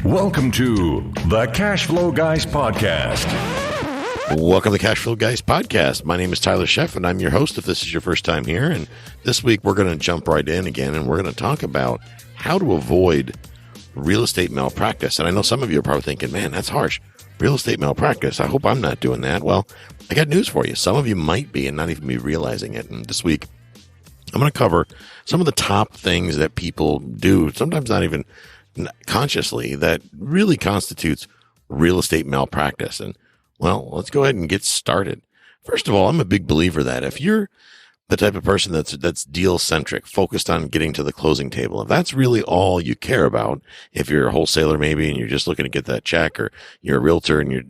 Welcome to the Cash Flow Guys Podcast. Welcome to the Cash Flow Guys Podcast. My name is Tyler Sheff, and I'm your host if this is your first time here. And this week, we're going to jump right in again, and we're going to talk about how to avoid real estate malpractice. And I know some of you are probably thinking, man, that's harsh. Real estate malpractice. I hope I'm not doing that. Well, I got news for you. Some of you might be and not even be realizing it. And this week, I'm going to cover some of the top things that people do, sometimes not even consciously, that really constitutes real estate malpractice. And well, let's go ahead and get started. First of all, I'm a big believer that if you're the type of person that's deal-centric, focused on getting to the closing table, if that's really all you care about, if you're a wholesaler maybe and you're just looking to get that check, or you're a realtor and you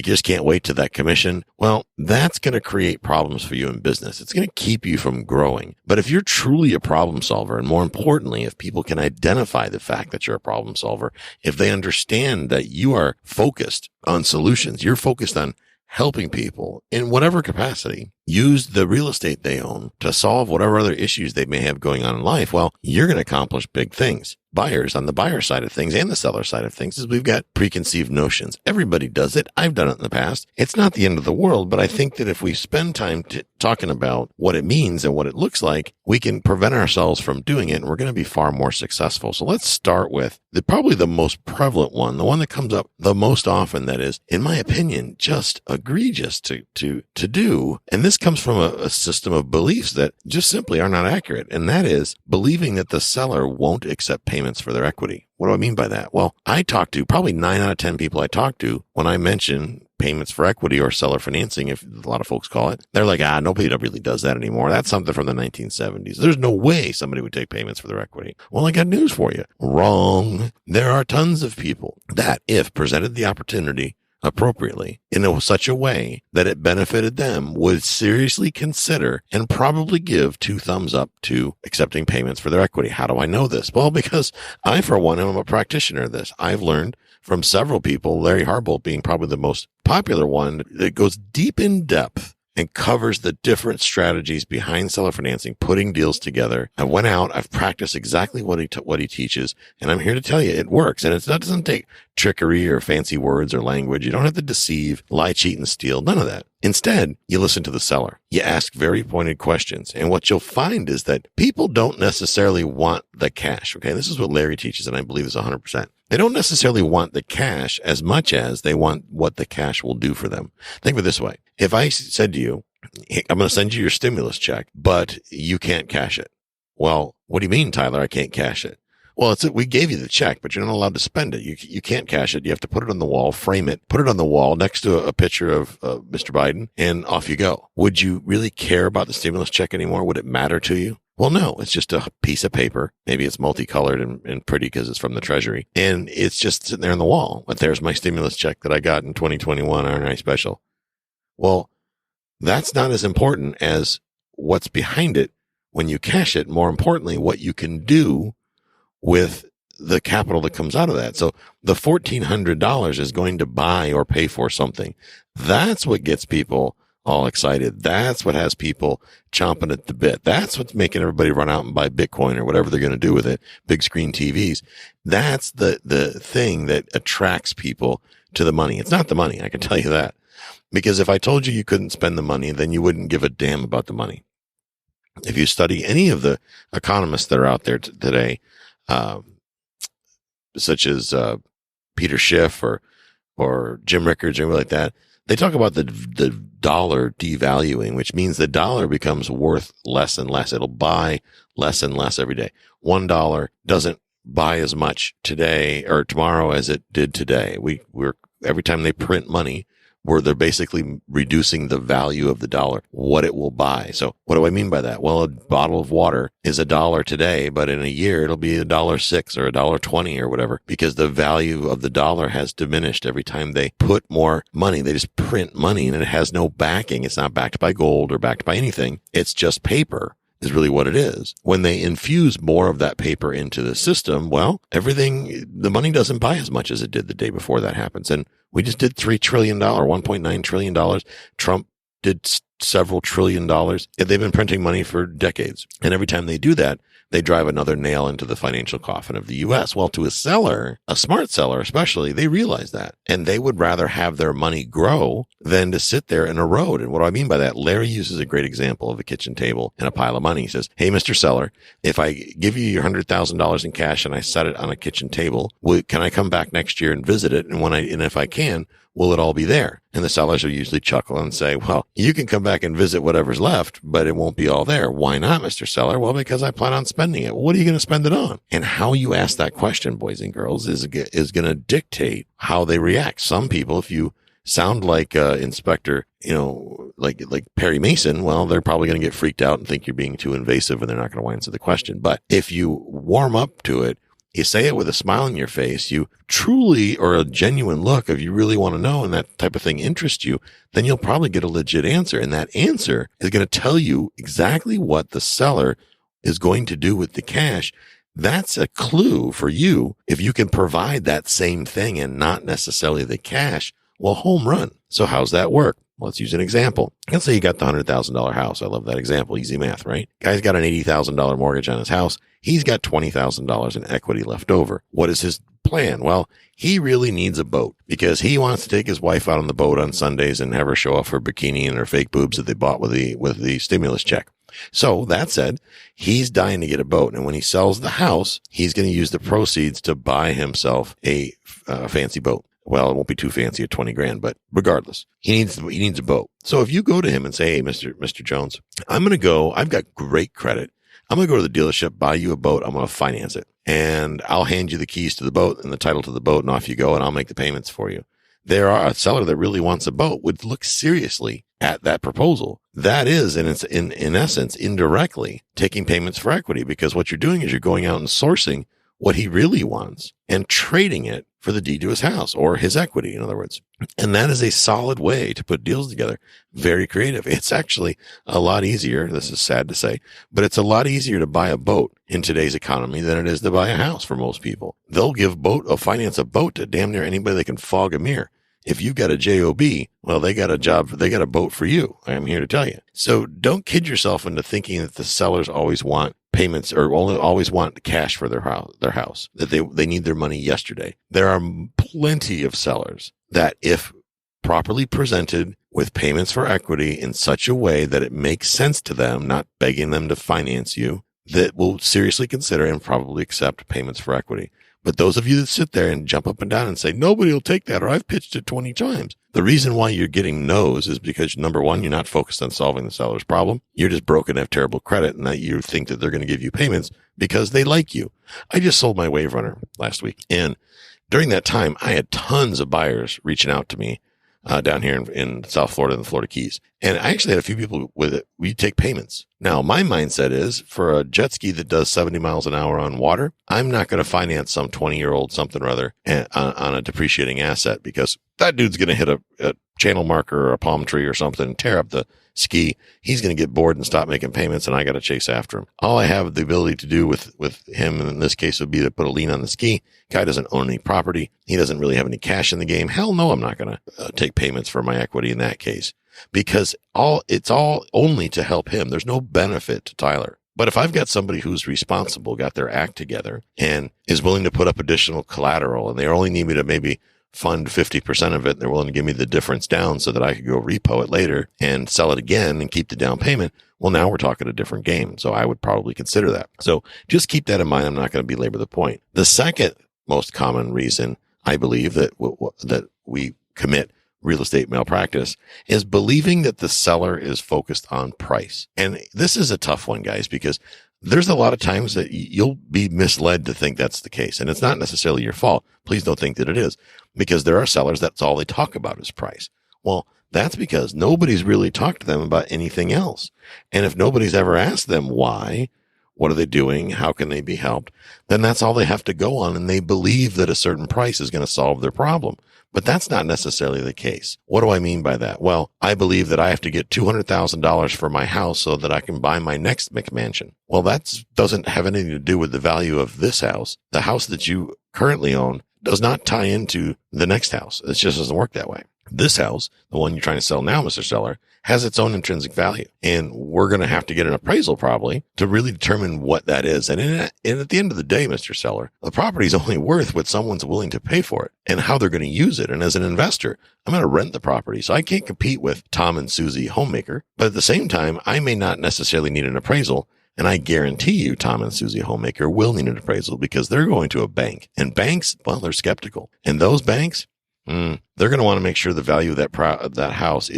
just can't wait to that commission, well, that's going to create problems for you in business. It's going to keep you from growing. But if you're truly a problem solver, and more importantly, if people can identify the fact that you're a problem solver, if they understand that you are focused on solutions, you're focused on helping people in whatever capacity use the real estate they own to solve whatever other issues they may have going on in life, well, you're going to accomplish big things. Buyers on the buyer side of things and the seller side of things is we've got preconceived notions. Everybody does it. I've done it in the past. It's not the end of the world, but I think that if we spend time talking about what it means and what it looks like, we can prevent ourselves from doing it, and we're going to be far more successful. So let's start with probably the most prevalent one, the one that comes up the most often, that is, in my opinion, just egregious to do. And this comes from a system of beliefs that just simply are not accurate. And that is believing that the seller won't accept payments for their equity. What do I mean by that? Well, I talk to probably 9 out of 10 people I talk to when I mention payments for equity or seller financing, if a lot of folks call it, they're like, nobody really does that anymore. That's something from the 1970s. There's no way somebody would take payments for their equity. Well, I got news for you. Wrong. There are tons of people that, if presented the opportunity appropriately in such a way that it benefited them, would seriously consider and probably give 2 thumbs up to accepting payments for their equity. How do I know this? Well, because I, for one, am a practitioner of this. I've learned from several people, Larry Harbolt being probably the most popular one, that goes deep in depth and covers the different strategies behind seller financing, putting deals together. I went out, I've practiced exactly what he teaches, and I'm here to tell you it works. And that doesn't take trickery or fancy words or language. You don't have to deceive, lie, cheat, and steal. None of that. Instead, you listen to the seller. You ask very pointed questions. And what you'll find is that people don't necessarily want the cash. Okay. This is what Larry teaches, and I believe is 100%. They don't necessarily want the cash as much as they want what the cash will do for them. Think of it this way. If I said to you, hey, I'm going to send you your stimulus check, but you can't cash it. Well, what do you mean, Tyler? I can't cash it. Well, we gave you the check, but you're not allowed to spend it. You can't cash it. You have to put it on the wall, frame it, put it on the wall next to a picture of Mr. Biden, and off you go. Would you really care about the stimulus check anymore? Would it matter to you? Well, no, it's just a piece of paper. Maybe it's multicolored and pretty because it's from the Treasury, and it's just sitting there on the wall. But there's my stimulus check that I got in 2021 R&I special. Well, that's not as important as what's behind it when you cash it. More importantly, what you can do with the capital that comes out of that. So the $1,400 is going to buy or pay for something. That's what gets people all excited. That's what has people chomping at the bit. That's what's making everybody run out and buy Bitcoin or whatever they're going to do with it. Big screen TVs. That's the thing that attracts people to the money. It's not the money. I can tell you that, because if I told you couldn't spend the money, then you wouldn't give a damn about the money. If you study any of the economists that are out there today, such as Peter Schiff or Jim Rickards or anything like that, they talk about the dollar devaluing, which means the dollar becomes worth less and less. It'll buy less and less every day. $1 doesn't buy as much today or tomorrow as it did today. We're every time they print money, where they're basically reducing the value of the dollar, what it will buy. So what do I mean by that? Well, a bottle of water is $1 today, but in a year it'll be $1.06 or $1.20 or whatever, because the value of the dollar has diminished every time they put more money. They just print money and it has no backing. It's not backed by gold or backed by anything. It's just paper is really what it is. When they infuse more of that paper into the system, well, the money doesn't buy as much as it did the day before that happens. And we just did $3 trillion, $1.9 trillion. Trump did several trillion dollars. They've been printing money for decades. And every time they do that, they drive another nail into the financial coffin of the U.S. Well, to a seller, a smart seller especially, they realize that. And they would rather have their money grow than to sit there and erode. And what do I mean by that? Larry uses a great example of a kitchen table and a pile of money. He says, hey, Mr. Seller, if I give you your $100,000 in cash and I set it on a kitchen table, can I come back next year and visit it? And if I can, will it all be there? And the sellers will usually chuckle and say, well, you can come back and visit whatever's left, but it won't be all there. Why not, Mr. Seller? Well, because I plan on spending it. Well, what are you going to spend it on? And how you ask that question, boys and girls, is going to dictate how they react. Some people, if you sound like Inspector, like Perry Mason, well, they're probably going to get freaked out and think you're being too invasive and they're not going to answer the question. But if you warm up to it, you say it with a smile on your face, you truly, or a genuine look, if you really want to know and that type of thing interests you, then you'll probably get a legit answer. And that answer is going to tell you exactly what the seller is going to do with the cash. That's a clue for you. If you can provide that same thing and not necessarily the cash, well, home run. So how's that work? Let's use an example. Let's say you got the $100,000 house. I love that example. Easy math, right? Guy's got an $80,000 mortgage on his house. He's got $20,000 in equity left over. What is his plan? Well, he really needs a boat because he wants to take his wife out on the boat on Sundays and have her show off her bikini and her fake boobs that they bought with the stimulus check. So that said, he's dying to get a boat. And when he sells the house, he's going to use the proceeds to buy himself a fancy boat. Well, it won't be too fancy at 20 grand, but regardless, he needs a boat. So if you go to him and say, hey, Mr. Jones, I've got great credit. I'm going to go to the dealership, buy you a boat. I'm going to finance it and I'll hand you the keys to the boat and the title to the boat and off you go and I'll make the payments for you. A seller that really wants a boat would look seriously at that proposal. That is, and it's in essence, indirectly taking payments for equity because what you're doing is you're going out and sourcing what he really wants and trading it for the deed to his house or his equity, in other words. And that is a solid way to put deals together. Very creative. It's actually a lot easier. This is sad to say, but it's a lot easier to buy a boat in today's economy than it is to buy a house for most people. They'll finance a boat to damn near anybody that can fog a mirror. If you've got a job, well, they got a boat for you. I'm here to tell you. So don't kid yourself into thinking that the sellers always want payments or always want cash for their house, that they need their money yesterday. There are plenty of sellers that, if properly presented with payments for equity in such a way that it makes sense to them, not begging them to finance you, that will seriously consider and probably accept payments for equity. But those of you that sit there and jump up and down and say, nobody will take that, or I've pitched it 20 times. The reason why you're getting no's is because, number one, you're not focused on solving the seller's problem. You're just broke and have terrible credit, and that you think that they're going to give you payments because they like you. I just sold my Wave Runner last week. And during that time, I had tons of buyers reaching out to me down here in South Florida and the Florida Keys. And I actually had a few people with it. We take payments. Now, my mindset is for a jet ski that does 70 miles an hour on water, I'm not going to finance some 20-year-old something or other on a depreciating asset because that dude's going to hit a channel marker or a palm tree or something, tear up the ski. He's going to get bored and stop making payments, and I got to chase after him. All I have the ability to do with him in this case would be to put a lien on the ski. Guy doesn't own any property. He doesn't really have any cash in the game. Hell no, I'm not going to take payments for my equity in that case because it's all only to help him. There's no benefit to Tyler. But if I've got somebody who's responsible, got their act together, and is willing to put up additional collateral, and they only need me to maybe fund 50% of it, and they're willing to give me the difference down so that I could go repo it later and sell it again and keep the down payment, well, now we're talking a different game. So I would probably consider that. So just keep that in mind. I'm not going to belabor the point. The second most common reason I believe that we commit real estate malpractice is believing that the seller is focused on price. And this is a tough one, guys, because there's a lot of times that you'll be misled to think that's the case. And it's not necessarily your fault. Please don't think that it is, because there are sellers that's all they talk about is price. Well, that's because nobody's really talked to them about anything else. And if nobody's ever asked them why, what are they doing? How can they be helped? Then that's all they have to go on. And they believe that a certain price is going to solve their problem. But that's not necessarily the case. What do I mean by that? Well, I believe that I have to get $200,000 for my house so that I can buy my next McMansion. Well, that doesn't have anything to do with the value of this house. The house that you currently own does not tie into the next house. It just doesn't work that way. This house, the one you're trying to sell now, Mr. Seller, has its own intrinsic value. And we're going to have to get an appraisal probably to really determine what that is. And at the end of the day, Mr. Seller, the property is only worth what someone's willing to pay for it and how they're going to use it. And as an investor, I'm going to rent the property. So I can't compete with Tom and Susie Homemaker. But at the same time, I may not necessarily need an appraisal. And I guarantee you, Tom and Susie Homemaker will need an appraisal because they're going to a bank. And banks, well, they're skeptical. And those banks, they're going to want to make sure the value of that house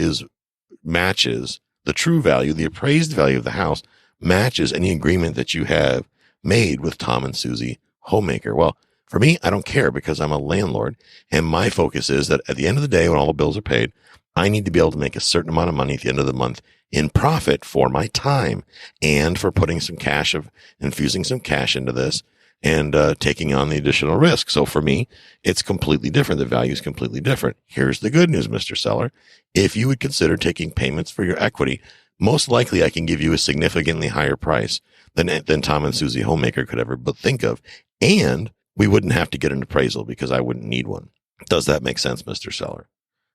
matches the true value, the appraised value of the house matches any agreement that you have made with Tom and Susie Homemaker. Well, for me, I don't care because I'm a landlord. And my focus is that at the end of the day, when all the bills are paid, I need to be able to make a certain amount of money at the end of the month in profit for my time and for putting some cash infusing some cash into this and taking on the additional risk. So for me, it's completely different. The value is completely different. Here's the good news, Mr. Seller. If you would consider taking payments for your equity, most likely I can give you a significantly higher price than Tom and Susie Homemaker could ever but think of. And we wouldn't have to get an appraisal because I wouldn't need one. Does that make sense, Mr. Seller?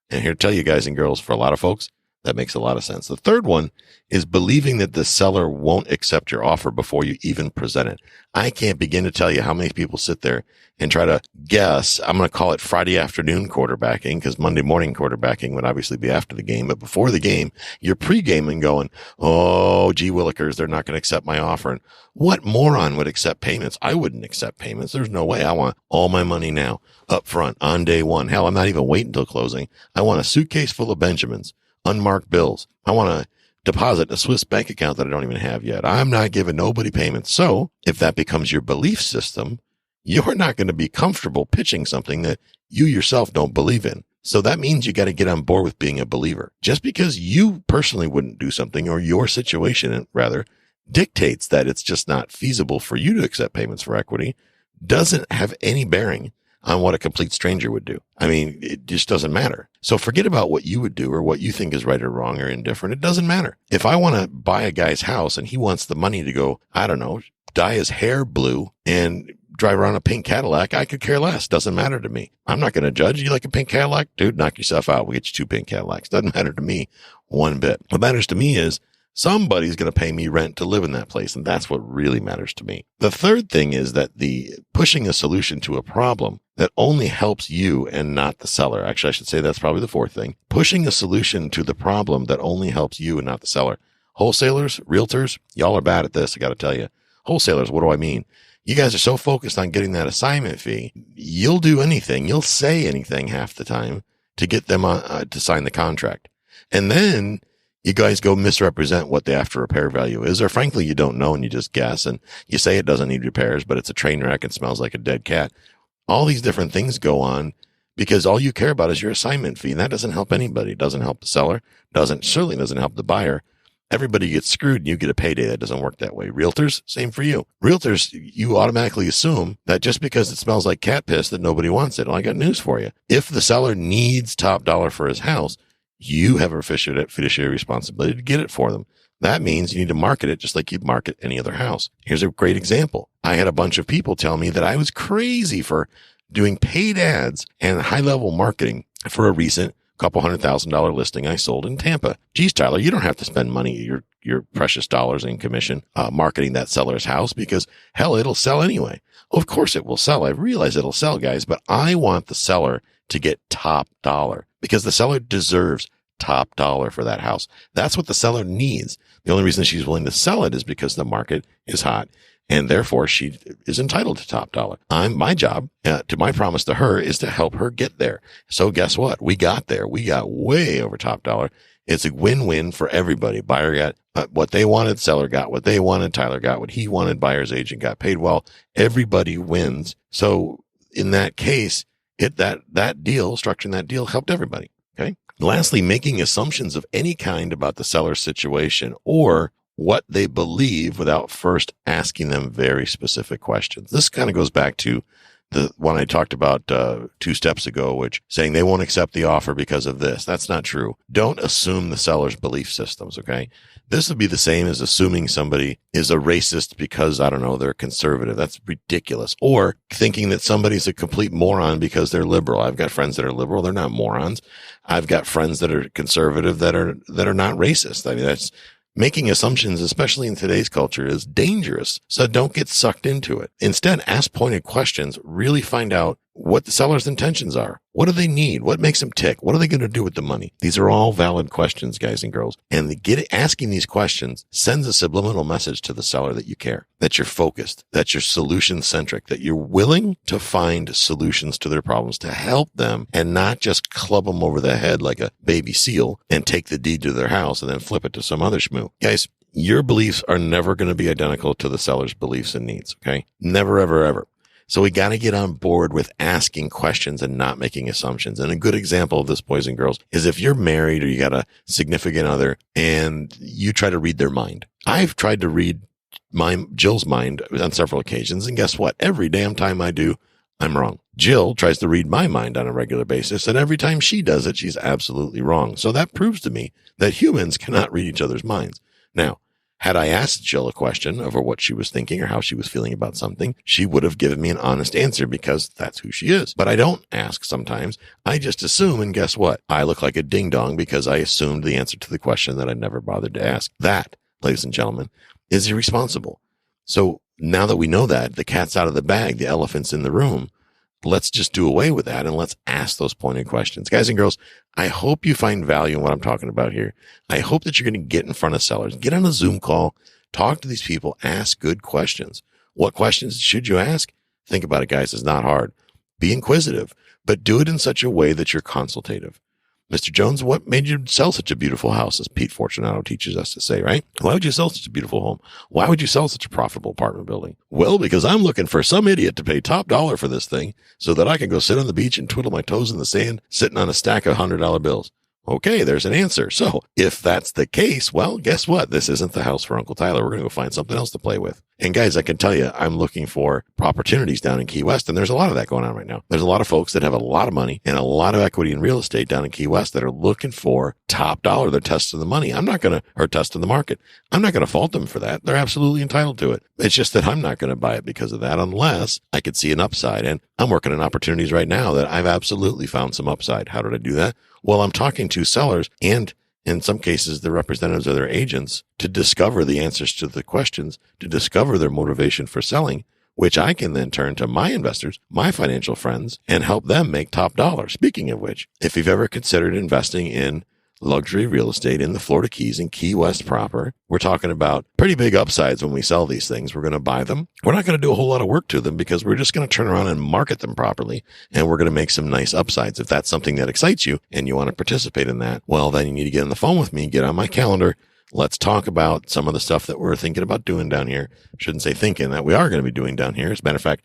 And here to tell you guys and girls, for a lot of folks, that makes a lot of sense. The third one is believing that the seller won't accept your offer before you even present it. I can't begin to tell you how many people sit there and try to guess. I'm going to call it Friday afternoon quarterbacking because Monday morning quarterbacking would obviously be after the game. But before the game, you're pre-gaming going, oh, gee willikers, they're not going to accept my offer. And what moron would accept payments? I wouldn't accept payments. There's no way. I want all my money now up front on day one. Hell, I'm not even waiting until closing. I want a suitcase full of Benjamins. Unmarked bills. I want to deposit a Swiss bank account that I don't even have yet. I'm not giving nobody payments. So if that becomes your belief system, you're not going to be comfortable pitching something that you yourself don't believe in. So that means you got to get on board with being a believer. Just because you personally wouldn't do something or your situation rather dictates that it's just not feasible for you to accept payments for equity doesn't have any bearing on what a complete stranger would do. I mean, it just doesn't matter. So forget about what you would do or what you think is right or wrong or indifferent. It doesn't matter. If I want to buy a guy's house and he wants the money to go, I don't know, dye his hair blue and drive around a pink Cadillac, I could care less. Doesn't matter to me. I'm not going to judge. You like a pink Cadillac? Dude, knock yourself out. We'll get you 2 pink Cadillacs. Doesn't matter to me one bit. What matters to me is somebody's going to pay me rent to live in that place. And that's what really matters to me. The third thing is that the pushing a solution to a problem that only helps you and not the seller. Actually, I should say that's probably the fourth thing. Pushing a solution to the problem that only helps you and not the seller. Wholesalers, realtors, y'all are bad at this. I got to tell you. Wholesalers, what do I mean? You guys are so focused on getting that assignment fee. You'll do anything. You'll say anything half the time to get them to sign the contract. And then you guys go misrepresent what the after repair value is, or frankly, you don't know and you just guess and you say it doesn't need repairs, but it's a train wreck and smells like a dead cat. All these different things go on because all you care about is your assignment fee. And that doesn't help anybody. It doesn't help the seller. Certainly doesn't help the buyer. Everybody gets screwed and you get a payday. That doesn't work that way. Realtors, same for you. Realtors, you automatically assume that just because it smells like cat piss that nobody wants it. Well, I got news for you. If the seller needs top dollar for his house, you have a fiduciary responsibility to get it for them. That means you need to market it just like you'd market any other house. Here's a great example. I had a bunch of people tell me that I was crazy for doing paid ads and high-level marketing for a recent couple $100,000 listing I sold in Tampa. Geez, Tyler, you don't have to spend money, your precious dollars in commission, marketing that seller's house because hell, it'll sell anyway. Of course it will sell. I realize it'll sell, guys, but I want the seller to get top dollar because the seller deserves top dollar for that house. That's what the seller needs. The only reason she's willing to sell it is because the market is hot and therefore she is entitled to top dollar. My job, to my promise to her is to help her get there. So guess what? We got there. We got way over top dollar. It's a win-win for everybody. Buyer got what they wanted. Seller got what they wanted. Tyler got what he wanted. Buyer's agent got paid well. Everybody wins. So in that case, that deal, structuring that deal helped everybody. Okay. Lastly, making assumptions of any kind about the seller's situation or what they believe without first asking them very specific questions. This kind of goes back to the one I talked about 2 steps ago, which saying they won't accept the offer because of this. That's not true. Don't assume the seller's belief systems, okay? This would be the same as assuming somebody is a racist because, I don't know, they're conservative. That's ridiculous. Or thinking that somebody's a complete moron because they're liberal. I've got friends that are liberal. They're not morons. I've got friends that are conservative that are not racist. I mean, that's making assumptions, especially in today's culture, is dangerous. So don't get sucked into it. Instead, ask pointed questions. Really find out what the seller's intentions are. What do they need? What makes them tick? What are they going to do with the money? These are all valid questions, guys and girls. And asking these questions sends a subliminal message to the seller that you care, that you're focused, that you're solution centric, that you're willing to find solutions to their problems to help them and not just club them over the head like a baby seal and take the deed to their house and then flip it to some other schmoo. Guys, your beliefs are never going to be identical to the seller's beliefs and needs. Okay. Never, ever, ever. So we got to get on board with asking questions and not making assumptions. And a good example of this, boys and girls, is if you're married or you got a significant other and you try to read their mind. I've tried to read Jill's mind on several occasions. And guess what? Every damn time I do, I'm wrong. Jill tries to read my mind on a regular basis. And every time she does it, she's absolutely wrong. So that proves to me that humans cannot read each other's minds. Now, had I asked Jill a question over what she was thinking or how she was feeling about something, she would have given me an honest answer because that's who she is. But I don't ask sometimes. I just assume, and guess what? I look like a ding-dong because I assumed the answer to the question that I never bothered to ask. That, ladies and gentlemen, is irresponsible. So now that we know that, the cat's out of the bag, the elephant's in the room, let's just do away with that and let's ask those pointed questions. Guys and girls, I hope you find value in what I'm talking about here. I hope that you're going to get in front of sellers, get on a Zoom call, talk to these people, ask good questions. What questions should you ask? Think about it, guys. It's not hard. Be inquisitive, but do it in such a way that you're consultative. Mr. Jones, what made you sell such a beautiful house, as Pete Fortunato teaches us to say, right? Why would you sell such a beautiful home? Why would you sell such a profitable apartment building? Well, because I'm looking for some idiot to pay top dollar for this thing so that I can go sit on the beach and twiddle my toes in the sand, sitting on a stack of $100 bills. Okay, there's an answer. So if that's the case, well, guess what? This isn't the house for Uncle Tyler. We're going to go find something else to play with. And guys, I can tell you, I'm looking for opportunities down in Key West, and there's a lot of that going on right now. There's a lot of folks that have a lot of money and a lot of equity in real estate down in Key West that are looking for top dollar. They're testing the money. Or testing the market. I'm not going to fault them for that. They're absolutely entitled to it. It's just that I'm not going to buy it because of that unless I could see an upside. And I'm working on opportunities right now that I've absolutely found some upside. How did I do that? Well, I'm talking to sellers and in some cases, the representatives of their agents to discover the answers to the questions, to discover their motivation for selling, which I can then turn to my investors, my financial friends, and help them make top dollar. Speaking of which, if you've ever considered investing in luxury real estate in the Florida Keys and Key West proper, we're talking about pretty big upsides when we sell these things. We're going to buy them. We're not going to do a whole lot of work to them because we're just going to turn around and market them properly. And we're going to make some nice upsides. If that's something that excites you and you want to participate in that, well, then you need to get on the phone with me, get on my calendar. Let's talk about some of the stuff that we're thinking about doing down here. Shouldn't say thinking, that we are going to be doing down here. As a matter of fact,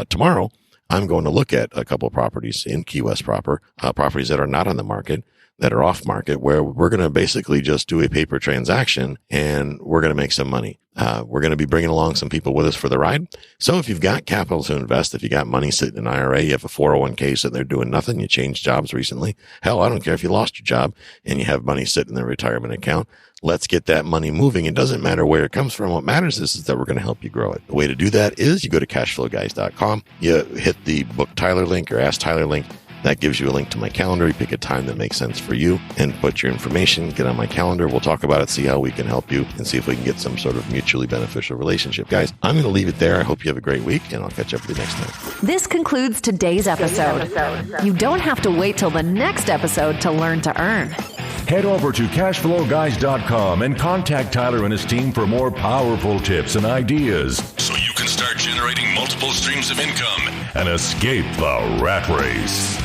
tomorrow I'm going to look at a couple of properties in Key West proper, properties that are not on the market, that are off market, where we're going to basically just do a paper transaction and we're going to make some money. We're going to be bringing along some people with us for the ride. So if you've got capital to invest, if you got money sitting in an IRA, you have a 401k sitting there doing nothing, you changed jobs recently. Hell, I don't care if you lost your job and you have money sitting in the retirement account. Let's get that money moving. It doesn't matter where it comes from. What matters is that we're going to help you grow it. The way to do that is you go to cashflowguys.com. You hit the Book Tyler link or Ask Tyler link. That gives you a link to my calendar. You pick a time that makes sense for you and put your information, get on my calendar. We'll talk about it, see how we can help you, and see if we can get some sort of mutually beneficial relationship. Guys, I'm going to leave it there. I hope you have a great week, and I'll catch up with you next time. This concludes today's episode. You don't have to wait till the next episode to learn to earn. Head over to cashflowguys.com and contact Tyler and his team for more powerful tips and ideas so you can start generating multiple streams of income and escape the rat race.